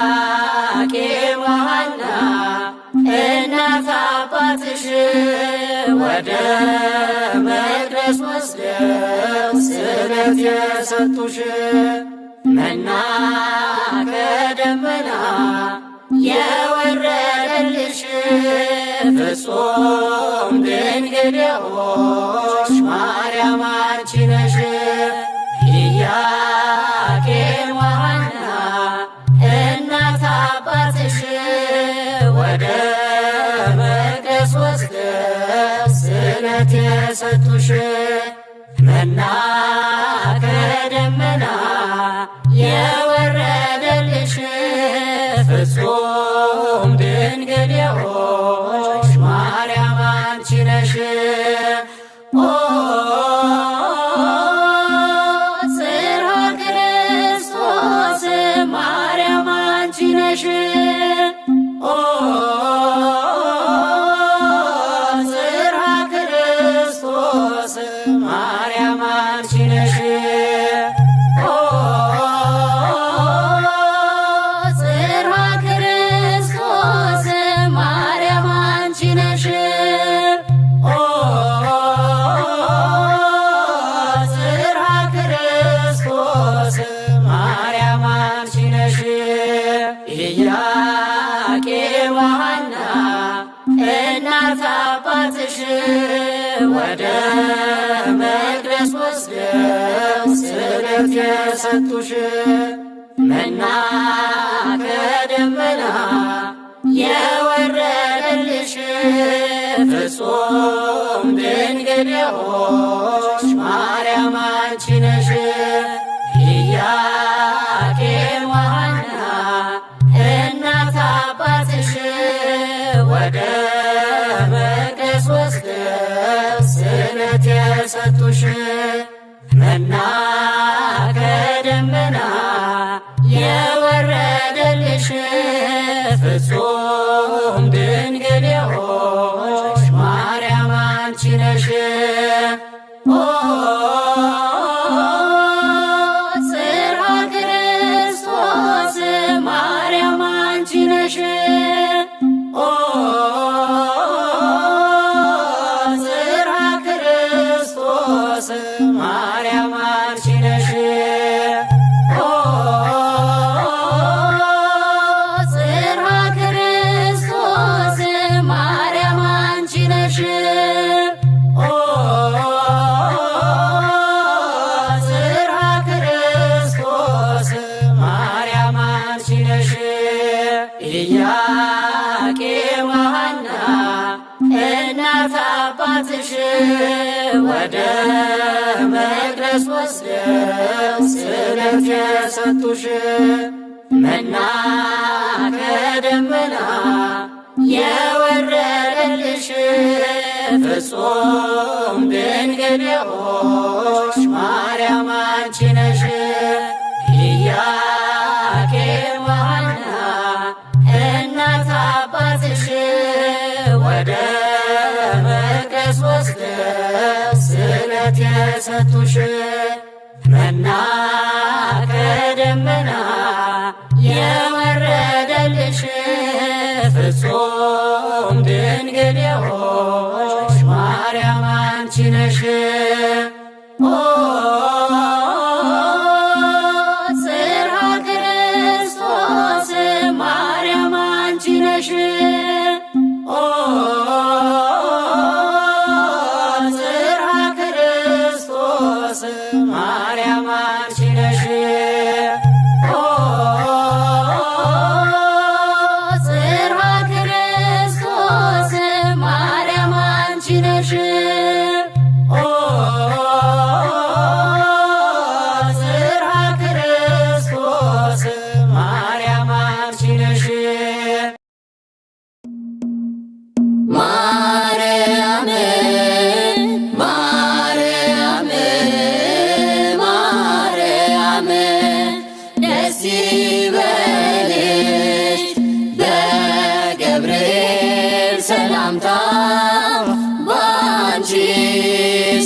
ኢያቄም ወሐና እናት አባትሽ ወደ መቅደስ ወስደው ስለት የሰጡሽ መና ከደመና የወረደልሽ ፍጹም ድንግል የሆንሽ ማርያም አንቺ ነሽ። ኢያቄም ወሐና እናት አባትሽ ወደ መቅደስ ወስደው ስለት የሰጡሽ መና ከደመና የወረደልሽ ፍጹም ድንግል የሆንሽ ማርያም አንቺ ነሽ። ጽርሐ ክርስቶስ ማርያም አንቺ ነሽ። ጽርሐ ክርስቶስ ማርያም አንቺ ነሽ። ጽርሐ ክርስቶስ ማርያም አንቺ ነሽ። ጽርሐ ክርስቶስ ማርያም አንቺ ነሽ። ኢያቄም ወሐና እናት አባትሽ ወደ መቅደስ ወስደው ስለት የሰጡሽ መና ከደመና የወረደልሽ ፍጹም ድንግል የሆንሽ ማርያም አንቺ ነሽ። ኢያቄም ወሐና እናት አባትሽ ወደ መቅደስ ወስደው ስለት የሰጡሽ መና ከደመና የወረደልሽ ፍጹም ድንግል የሆንሽ ማርያም አንቺ ነሽ። ጽርሐ ክርስቶስ ማርያም አንቺ ነሽ። ጽርሐ ክርስቶስ ማርያም አንቺ ነሽ። ጽርሐ ክርስቶስ ማርያም አንቺ ነሽ። ጽርሐ ክርስቶስ ማርያም አንቺ ነሽ። ኢያቄም ወሐና እናት አባትሽ ወደ መቅደስ ወስደው ስለት የሰጡሽ መና ከደመና የወረደልሽ ፍጹም ድንግል የሆንሽ ማርያም አንቺ ነሽ። ኢያቄም ወሐና እናት አባትሽ ወደ መቅደስ ወስደው ስለት የሰጡሽ መና ከደመና የወረደልሽ ፍጹም ድንግል የሆንሽ ማርያም አንቺ ነሽ። ጽርሐ ክርስቶስ ማርያም አንቺ ነሽ። ጽርሐ ክርስቶስ ማርያም አንቺ ነሽ። ጽርሐ ክርስቶስ ማርያም አንቺ ነሽ። ጽርሐ ክርስቶስ ማርያም አንቺ ነሽ። ማርያም ማርያም ይበልሽ በገብርኤል ሰላምታ ባንቺ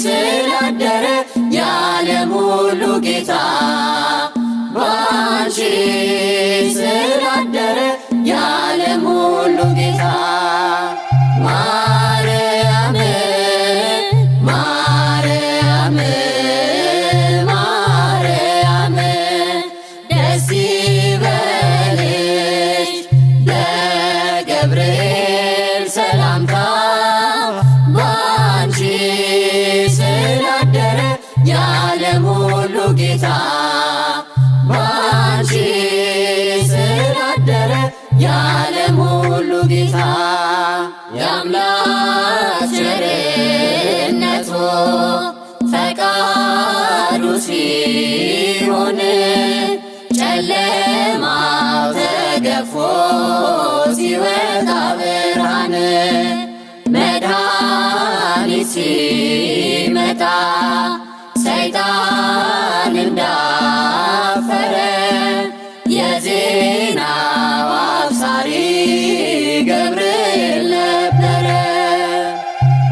ስላደረ የዓለም ሁሉ ጌታ ባንቺ ስላደረ የዓለም ሁሉ ጌታ ማርያም ማርያም ማርያም ደስ ይበልሽ በገብርኤል ሰላምታ ባንቺ ስላደረ የዓለም ሁሉ ጌታ ባንቺ ስላደረ የዓለም ሁሉ ጌታ የአምላክ ቸርነቱ ፈቃዱ ሲሆን ጨለማው ተገፎ ሲወጣ ብርሃን መድኃኒት ሲመጣ ሰይጣን እንዳፈረ የዜናው አብሳሪ ገብርኤል ነበረ።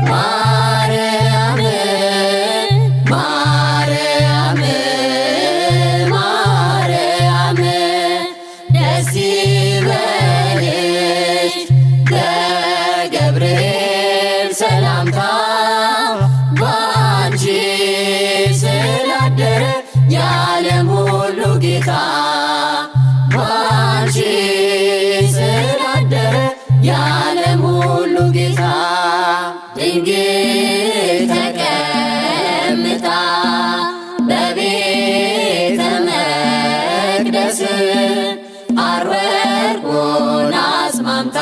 ማርያም ማርያም ማርያም ደስ ይበልሽ በገብርኤል ሰላምታ ባንቺ ስላደረ የዓለም ሁሉ ጌታ ባንቺ ስላደረ የዓለም ሁሉ ጌታ ድንግል ተቀምጣ በቤተ መቅደስ ሐር ወርቁን አስማምታ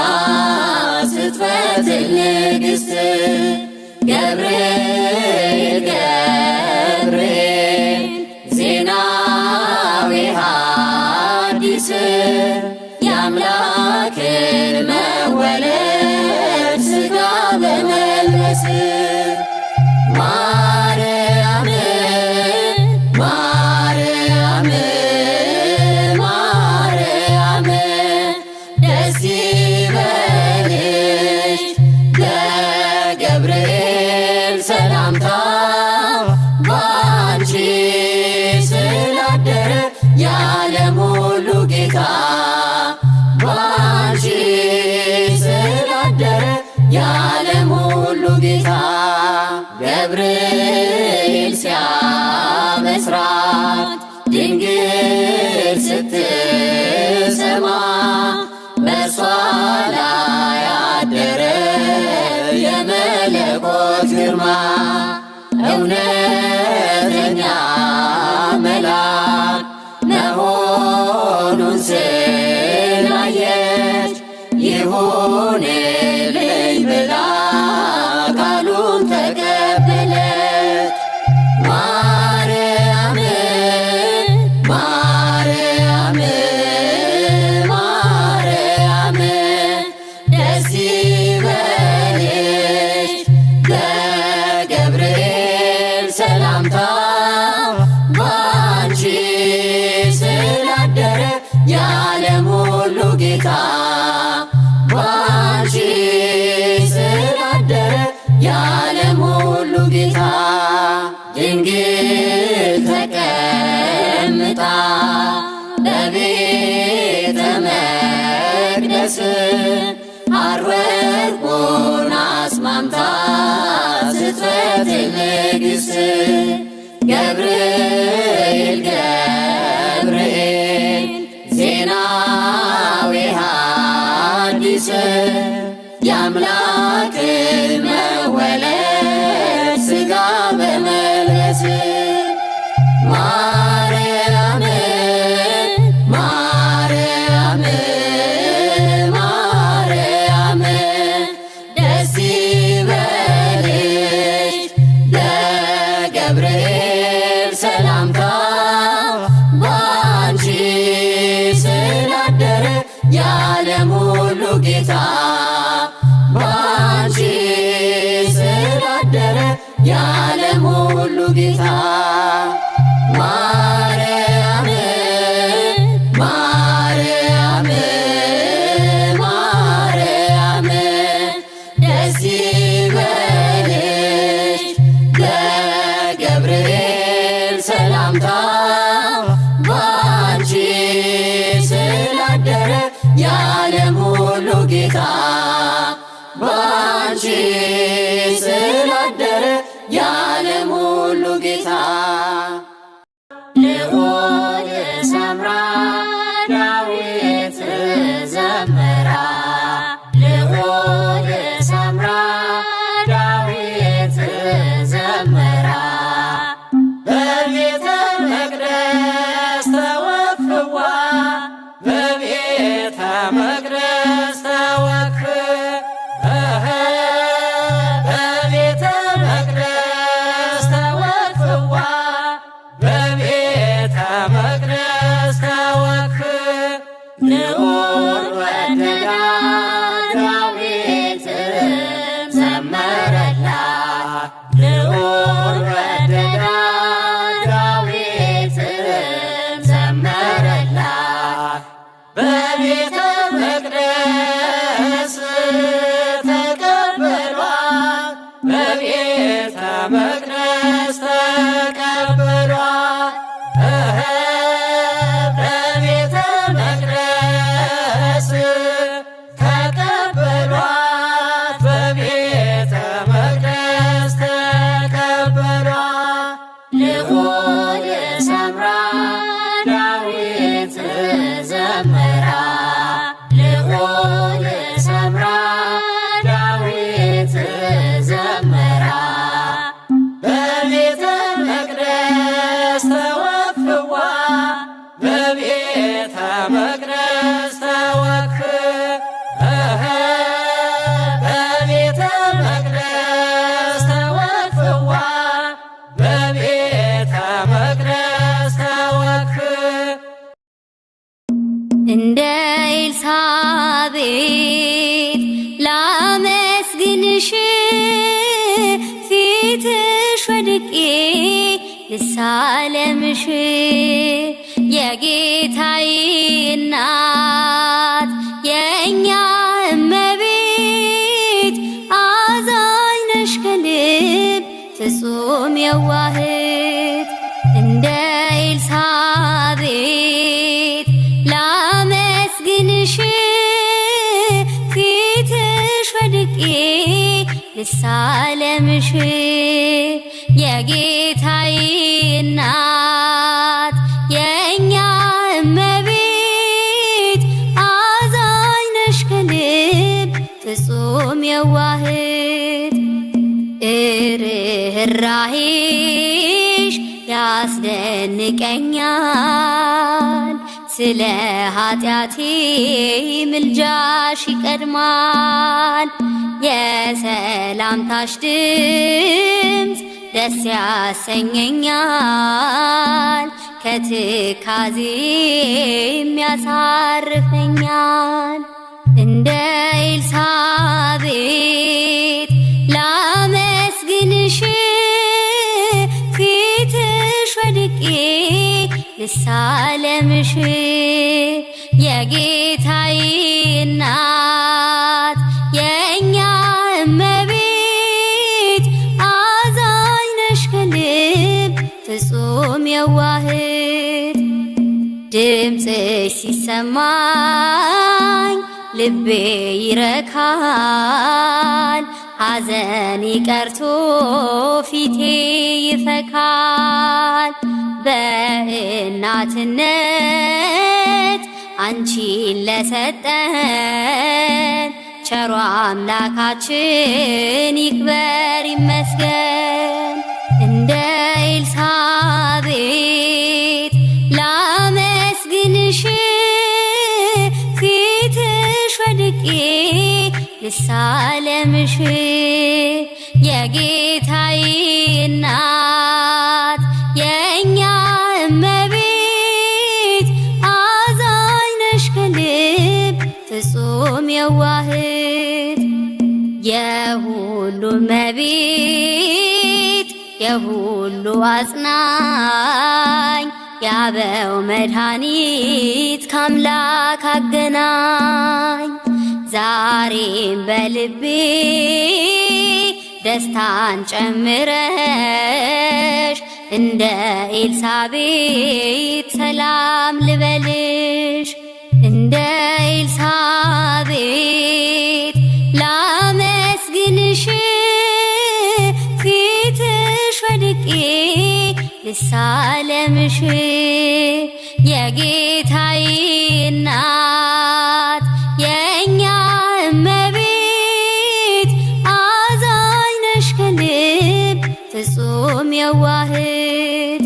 ስትፈትል ንግሥት ገብርኤል ገብርኤል ዜናዊ ሐዲስ የአምላክን መወለድ ሥጋ በመልበስ ማርያም ማርያም ማርያም ደስ ይበልሽ በገብርኤል ሰላምታ ባንቺ ስላደረ የዓለም ሁሉ ጌታ ባንቺ ስላደረ የዓለም ሁሉ ጌታ ገብርኤል ሲያበስራት ድንግል ስትሰማ በእርሷ ላይ አደረ የመለኮት ግርማ እውነተኛ መልአክ መሆኑን ስላየች ይሁንልኝ ብላ ቃሉን ተቀበለች። ማርያም ማርያም ማርያም ደስ ይበልሽ በገብርኤል ሰላምታ ባንቺ ስላደረ የዓለም ሁሉ ጌታ ባንቺ ስላደረ የዓለም ሁሉ ጌታ ድንግል ተቀምጣ በቤተ መቅደስ ሐር ወርቁን አስማምታ ስትፈትል ንግሥት ገብርኤል ገብርኤል ዜናዊ ሐዲስ የአምላክን መወለድ ሥጋ በመልበስ ማርያም ማርያም ማርያም ደስ ይበልሽ በገብርኤል ሰላምታ ባንቺ ስላደረ የዓለም ሁሉ ጌታ ባንቺ ስላደረ የዓለም ሁሉ ጌታ ማርያም ገብርኤል ሰላምታ ባንቺ ስላደረ የዓለም ሁሉ ጌታ ባንቺ ስላደረ የዓለም ሁሉ ጌታ ልዑል ሰምራ ዳዊት ዘመራ ልዑል ሰምራ ዳዊት ዘመራ በቤተ መቅደስ ተወክዋ በቤተ መቅደስ ተወክፍ በቤተ መቅደስ ተወክፍዋ በቤተ መቅደስ ተወክፍ ልዑል ወደዳት ዳዊትም ዘመረላት ልዑል ወደዳት ዳዊትም ዘመረላት በቤተ መቅደስ ተቀበሏት በቤተ መቅደስ ተቀበሏት በቤተ መቅደስ ተቀበሏት በቤተ መቅደስ ተቀበሏት ልዑል ሰምራ ዳዊት ዘመራ ልዑል ሰምራ ዳዊት ዘመራ በቤተ መቅደስ ተወክፍዋ በቤተ መቅደስ ተወክፍ በቤተ መቅደስ ተወክፍዋ በቤተ መቅደስ ተወክፍ እንደ ኤልሳቤጥ ላመስግንሽ ፊትሽ ወድቄ ልሳለምሽ የጌታዬ እናት የእኛ እመቤት አዛኝ ነሽ ከልብ ፍጹም የዋህት እንደ ኤልሳቤጥ ላመስግንሽ ፊትሽ ወድቄ ልሳለምሽ የጌታዬ እናት የእኛ እመቤት አዛኝ ነሽ ከልብ ፍጹም የዋህት ርኅራኄሽ ያስደንቀኛል ስለ ኃጢአቴ ምልጃሽ ይቀድማል የሰላምታሽ ድምፅ ደስ ያሰኘኛል ከትካዜም ያሳርፈኛል እንደ ኤልሳቤጥ ላመስግንሽ ፊትሽ ወድቄ ልሳለምሽ የጌታዬ እናት የእኛ እመቤት አዛኝ ነሽ ከልብ ፍጹም የዋህት ድምፅሽ ሲሰማኝ ልቤ ይረካል ሐዘኔ ቀርቶ ፊቴ ይፈካል በእናትነት አንቺን ለሰጠን ቸሮ አምላካችን ይክበር ይመስገን እንደ ኤልሳቤጥ ላመስግንሽ ፊትሽ ወድቄ ልሳለምሽ የጌታዬ እናት የእኛ እመቤት አዛኝ ነሽ ከልብ ፍጹም የዋህት የሁሉ እመቤት የሁሉ አጽናኝ ያበው መድኃኒት ካምላክ አገናኝ ዛሬም በልቤ ደስታን ጨምረሽ እንደ ኤልሳቤጥ ሰላም ልበልሽ እንደ ኤልሳቤጥ ላመስግንሽ ፊትሽ ወድቄ ልሳለምሽ የጌታዬ እናት የእኛ እመቤት አዛኝ ነሽ ከልብ ፍጹም የዋህት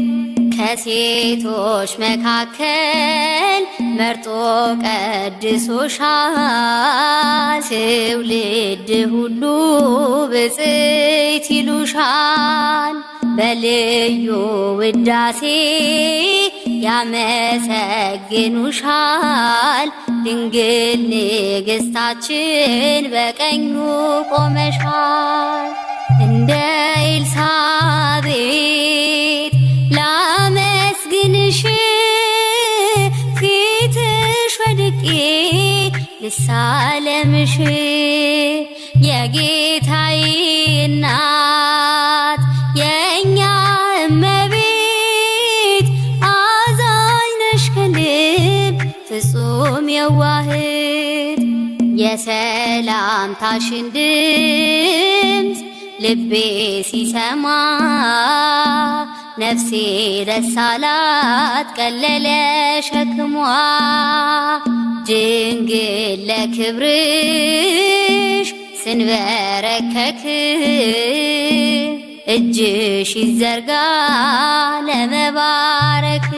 ከሴቶች መካከል መርጦ ቀድሶሻል ትውልድ ሁሉ ብፅዕት ይሉሻል በልዩ ውዳሴ ያመሰግኑሻል ድንግል ንግሥታችን በቀኙ ቆመሻል እንደ ኤልሳቤጥ ላመስግንሽ ፊትሽ ወድቄ ልሳለምሽ የጌታዬ እናት የእኛ እመቤት አዛኝ ነሽ ከልብ ፍጹም የዋህት የሰላምታሽን ድምፅ ልቤ ሲሰማ ነፍሴ ደስ አላት ቀለለ ሸክሟ ድንግል ለክብርሽ ስንበረከክ እጅሽ ይዘርጋ ለመባረክ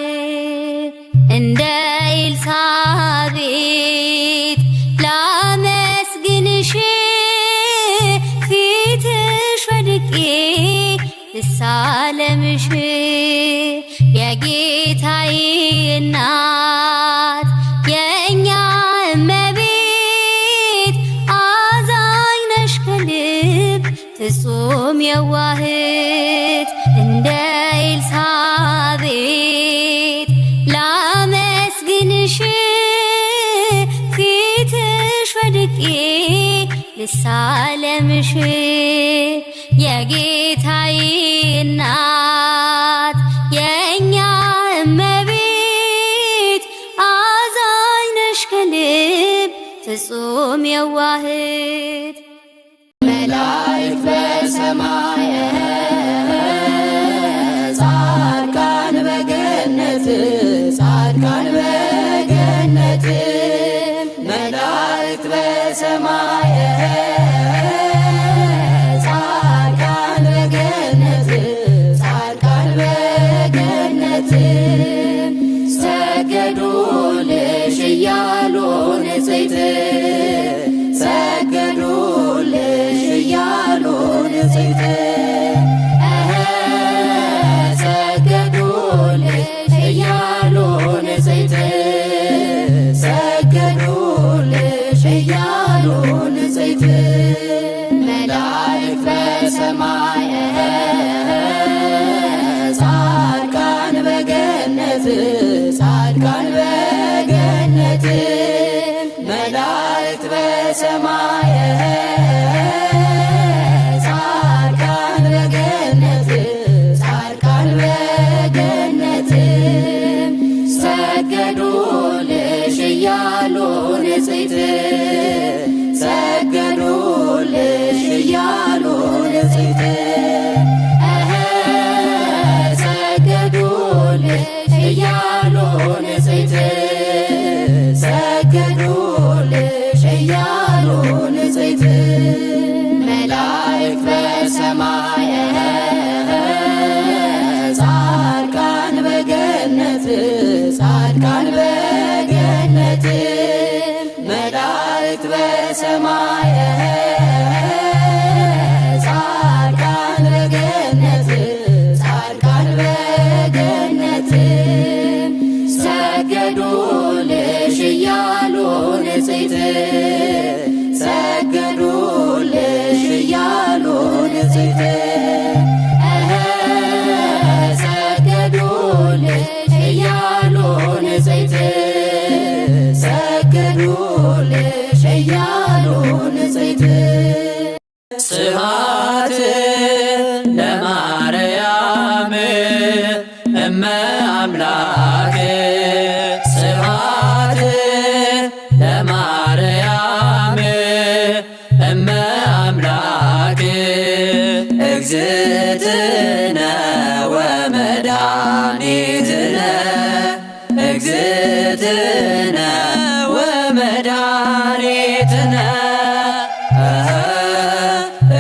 እንደ ኤልሳቤጥ ላመስግንሽ ፊትሽ ወድቄ ልሳለምሽ የጌታዬ እናት የእኛ እመቤት አዛኝ ነሽ ከልብ ፍጹም የዋህት እንደ ኤልሳቤጥ ላመስግንሽ ፊትሽ ወድቄ ልሳለምሽ የጌታዬ እናት የእኛ እመቤት አዛኝ ነሽ ከልብ ፍጹም የዋህት መላእክት በሰማይ ጻድቃን በገነት ጻድቃን በገነት መላእክት በሰማይ ጻድቃን በገነት ጻድቃን በገነት ሰገዱልሽ እያሉ ንጽሕት ሰገዱልሽ እያሉ ንጽሕት ሰገዱልሽ እያሉ ንጽሕት ሰገዱልሽ እያሉ ንጽሕት መላእክት በሰማይ ጻድቃን በገነት ጻድቃን በገነት መላእክት በሰማይ ጻድቃን በገነት ጻድቃን በገነት ሰገዱልሽ እያሉ ንጽሕት ሰገዱልሽ እያሉ ንጽሕት ሰገዱልሽ እያሉ ንጽሕት ሰገዱልሽ እያሉ ንጽሕት መላእክት በሰማይ ጻድቃን በገነት ጻድቃን በገነት መላእክት በሰማይ ጻድቃን በገነት ጻድቃን በገነት ሰገዱልሽ እያሉ ንጽሕት ሰገዱልሽ እያሉ ንጽሕት ሰገዱልሽ እያሉ ንጽሕት ሰገዱልሽ እያሉ እመ አምላክ ስብሐት ለማርያም እመ አምላክ እግዝእትነ ወመድኃኒትነ እግዝእትነ ወመድኃኒትነ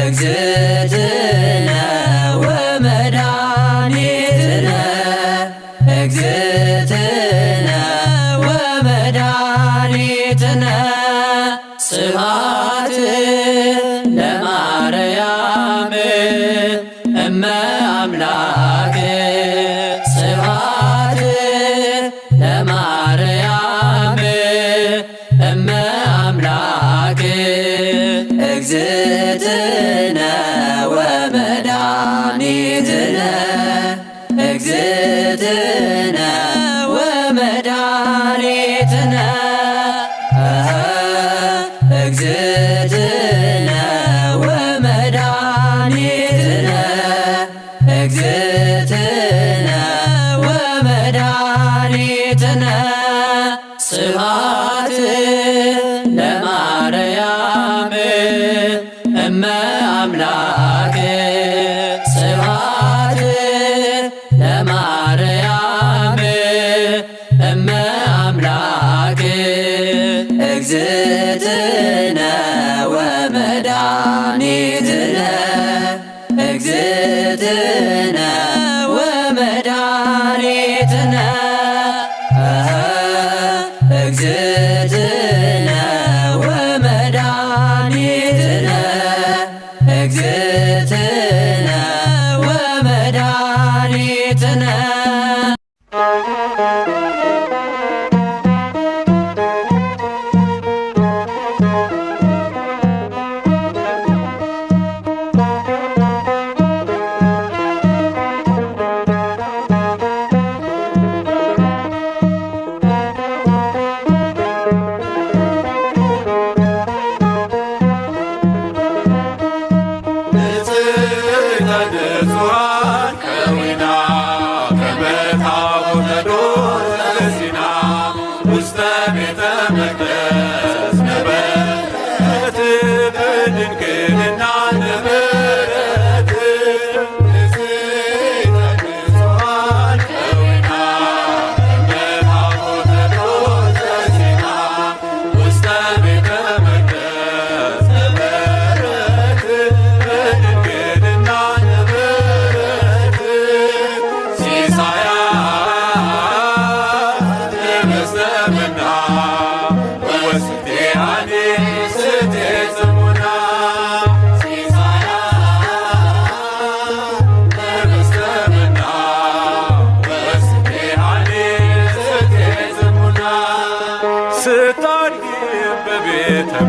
እግዝእትነ ወመድኃኒትነ እግዝእትነ ወመድኃኒትነ ስብሐት ለማርያም እመ አምላክ ስብሐት ለማርያም እመ አምላክ እግዝእትነ ወመድኃኒትነ እግዝእትነ ወመድኃኒትነ እግዝእትነ ወመድኃኒትነ እግዝእትነ ወመድኃኒትነ ስብሐት ለማርያም እመ አምላክ ስብሐት ለማርያም እመ አምላክ እግዝእትነ ወመድኃኒትነ እግዝእትነ ወመድኃኒትነ እግዝእትነ ወመድኃኒትነ እግዝእትነ ወመድኃኒትነ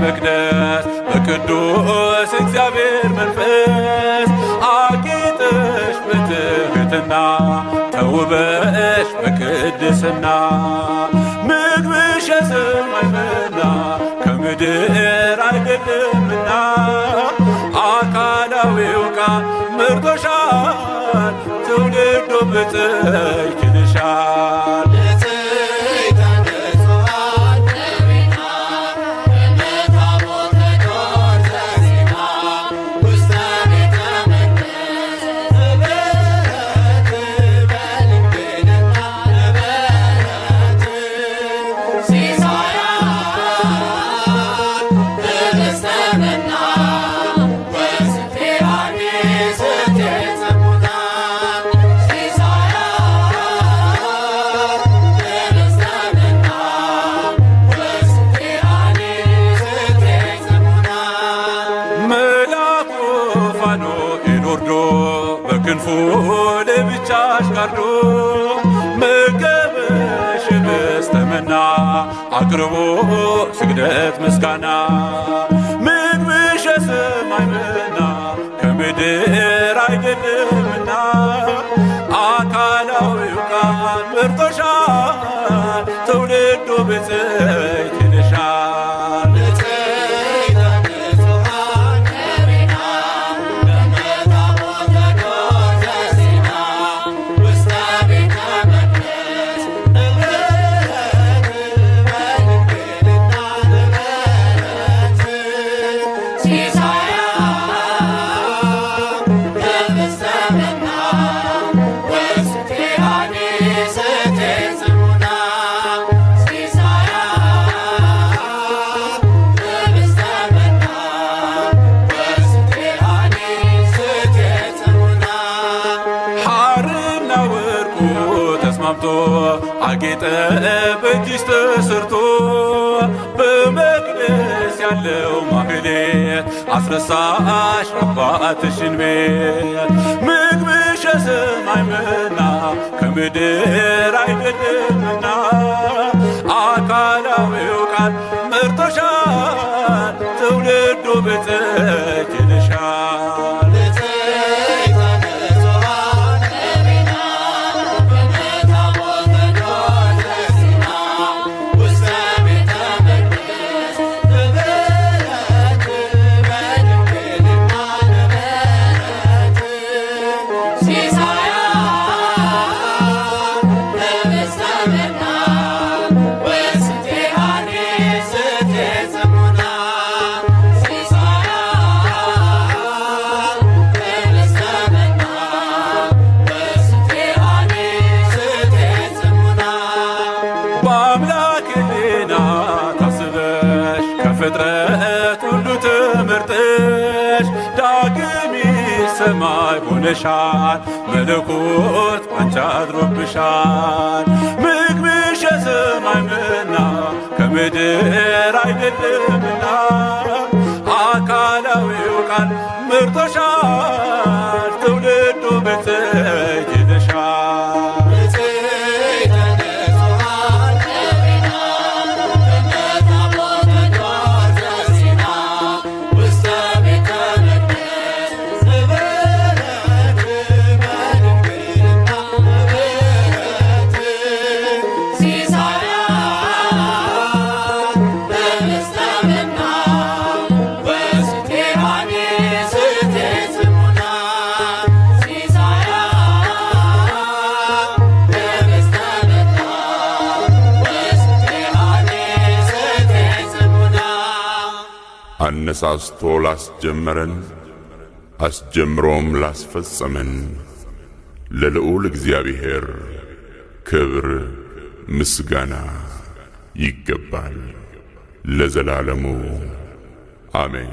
መቅደስ በቅዱስ እግዚአብሔር መንፈስ አጌጠሽ በትሕትና ተውበሽ በቅድስና ምግብሽ የሰማይ መና ከምድር አይደለምና አካላዊው ቃል መርጦሻል ትውልዱ ብፅዕት ይልሻል። ክንፉ ለብቻሽ ጋርዶ መገበሽ በስተመና አቅርቦ ስግደት ምስጋና ምግብሽ የሰማይ መና ከምድር አይደለምና አካላዊው ቃል መርጦሻል ትውልዱ ብፅዕት ይልሻል። ተስማምቶ አጌጠ በእጅሽ ተሰርቶ በመቅደስ ያለው ማህሌት አስረሳሽ አባትሽን ቤት ምግብሽ የሰማይ መና ከምድር አይደለምና አካላዊው ቃል መርጦሻል ትውልዱ ብፅዕት ይልሻል። በአምላክ ሕሊና ታስበሽ ከፍጥረት ሁሉ ተመርጠሽ ዳግሚት ሰማይ ሆነሻል መለኮት ባንቺ አድሮብሻል። ምግብሽ የሰማይ መና ከምድር አይደለምና አካላዊው ቃል መርጦሻል ትውልዱ ብፅዕት ይልሻል። አነሳስቶ ላስጀመረን አስጀምሮም ላስፈጸመን ለልዑል እግዚአብሔር ክብር ምስጋና ይገባል ለዘላለሙ አሜን።